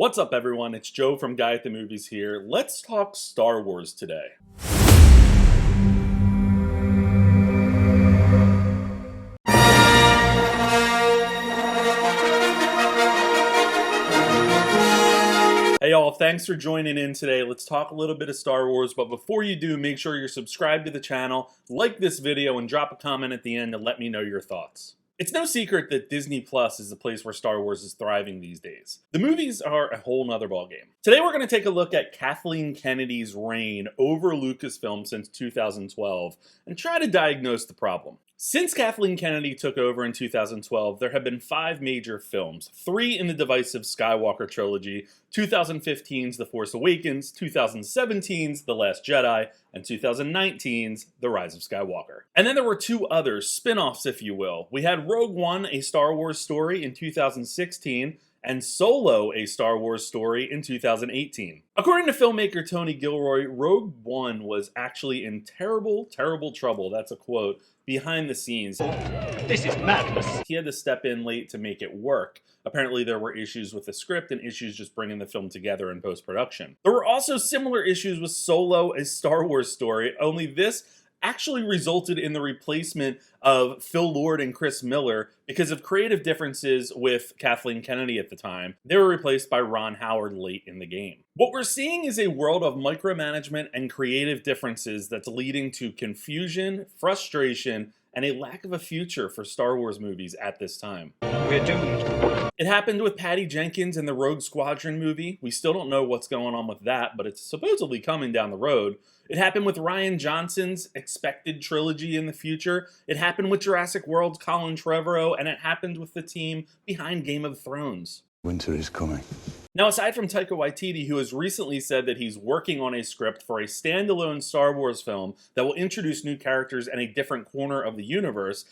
What's up, everyone? It's Joe from Guy at the Movies here. Let's talk Star Wars today. Hey y'all, thanks for joining in today. Let's talk a little bit of Star Wars, but before you do, make sure you're subscribed to the channel, like this video, and drop a comment at the end to let me know your thoughts. It's no secret that Disney Plus is the place where Star Wars is thriving these days. The movies are a whole nother ballgame. Today we're going to take a look at Kathleen Kennedy's reign over Lucasfilm since 2012 and try to diagnose the problem. Since Kathleen Kennedy took over in 2012, there have been 5 major films, 3 in the divisive Skywalker trilogy, 2015's The Force Awakens, 2017's The Last Jedi, and 2019's The Rise of Skywalker. And then there were 2 others, spin-offs if you will. We had Rogue One, a Star Wars story in 2016, and Solo, a Star Wars story in 2018. According to filmmaker Tony Gilroy, Rogue One was actually in terrible trouble, that's a quote, behind the scenes. This is madness. He had to step in late to make it work. Apparently there were issues with the script and issues just bringing the film together in post-production. There were also similar issues with Solo, a Star Wars story, only this actually resulted in the replacement of Phil Lord and Chris Miller because of creative differences with Kathleen Kennedy at the time. They were replaced by Ron Howard late in the game. What we're seeing is a world of micromanagement and creative differences that's leading to confusion, frustration, and a lack of a future for Star Wars movies at this time. We're doomed. It happened with Patty Jenkins in the Rogue Squadron movie. We still don't know what's going on with that, but it's supposedly coming down the road. It happened with Rian Johnson's expected trilogy in the future. It happened with Jurassic World's Colin Trevorrow, and it happened with the team behind Game of Thrones. Winter is coming. Now, aside from Taika Waititi, who has recently said that he's working on a script for a standalone Star Wars film that will introduce new characters and a different corner of the universe,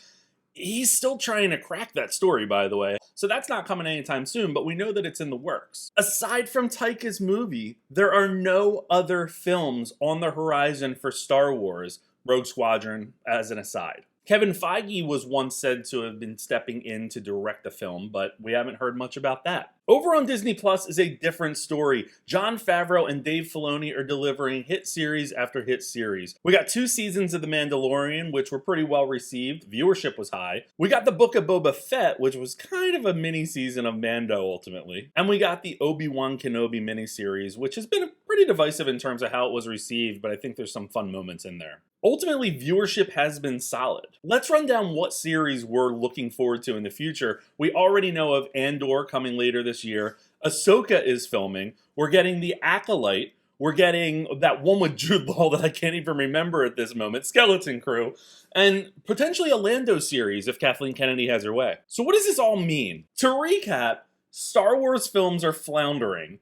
he's still trying to crack that story, by the way. So that's not coming anytime soon, but we know that it's in the works. Aside from Taika's movie, there are no other films on the horizon for Star Wars, Rogue Squadron as an aside. Kevin Feige was once said to have been stepping in to direct the film, but we haven't heard much about that. Over on Disney Plus is a different story. Jon Favreau and Dave Filoni are delivering hit series after hit series. We got 2 seasons of The Mandalorian, which were pretty well received. Viewership was high. We got the Book of Boba Fett, which was kind of a mini season of Mando ultimately. And we got the Obi-Wan Kenobi miniseries, which has been pretty divisive in terms of how it was received, but I think there's some fun moments in there. Ultimately, viewership has been solid. Let's run down what series we're looking forward to in the future. We already know of Andor coming later this year. Ahsoka is filming. We're getting The Acolyte. We're getting that one with Jude Law that I can't even remember at this moment, Skeleton Crew, and potentially a Lando series if Kathleen Kennedy has her way. So what does this all mean? To recap, Star Wars films are floundering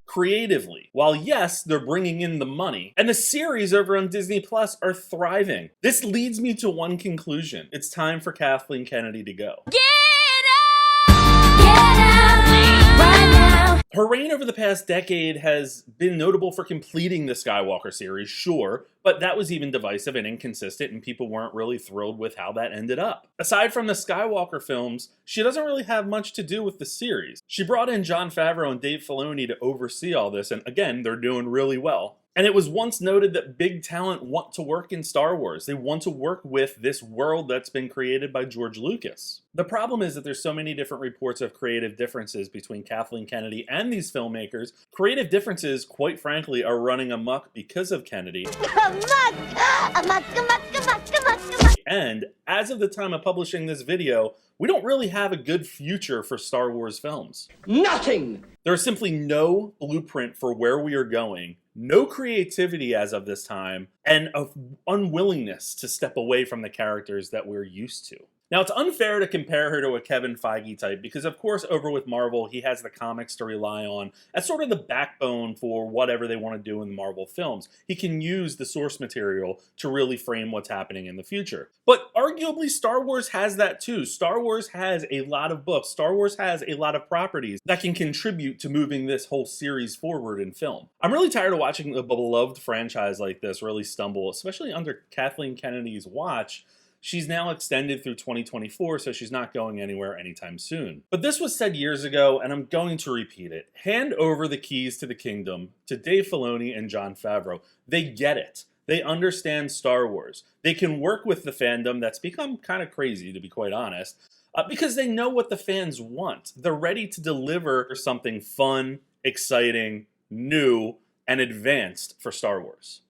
creatively. While yes, they're bringing in the money, and the series over on Disney Plus are thriving. This leads me to one conclusion. It's time for Kathleen Kennedy to go. Get out right now. Her reign over the past decade has been notable for completing the Skywalker series, sure, but that was even divisive and inconsistent, and people weren't really thrilled with how that ended up. Aside from the Skywalker films, she doesn't really have much to do with the series. She brought in Jon Favreau and Dave Filoni to oversee all this, and again, they're doing really well. And it was once noted that big talent want to work in Star Wars. They want to work with this world that's been created by George Lucas. The problem is that there's so many different reports of creative differences between Kathleen Kennedy and these filmmakers. Creative differences, quite frankly, are running amok because of Kennedy. And as of the time of publishing this video, we don't really have a good future for Star Wars films. Nothing! There is simply no blueprint for where we are going, no creativity as of this time, and an unwillingness to step away from the characters that we're used to. Now, it's unfair to compare her to a Kevin Feige type because, of course, over with Marvel, he has the comics to rely on as sort of the backbone for whatever they want to do in the Marvel films. He can use the source material to really frame what's happening in the future. But arguably, Star Wars has that too. Star Wars has a lot of books. Star Wars has a lot of properties that can contribute to moving this whole series forward in film. I'm really tired of watching a beloved franchise like this really stumble, especially under Kathleen Kennedy's watch. She's now extended through 2024, so she's not going anywhere anytime soon. But this was said years ago, and I'm going to repeat it. Hand over the keys to the kingdom to Dave Filoni and Jon Favreau. They get it. They understand Star Wars. They can work with the fandom that's become kind of crazy, to be quite honest, because they know what the fans want. They're ready to deliver something fun, exciting, new, and advanced for Star Wars.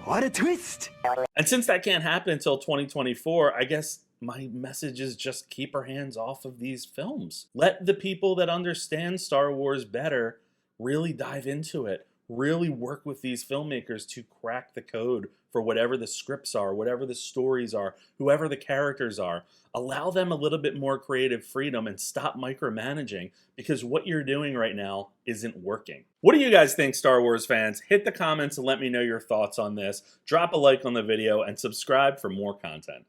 What a twist! And since that can't happen until 2024, I guess my message is just keep our hands off of these films. Let the people that understand Star Wars better really dive into it. Really work with these filmmakers to crack the code for whatever the scripts are, whatever the stories are, whoever the characters are. Allow them a little bit more creative freedom and stop micromanaging, because what you're doing right now isn't working. What do you guys think, Star Wars fans? Hit the comments and let me know your thoughts on this. Drop a like on the video and subscribe for more content.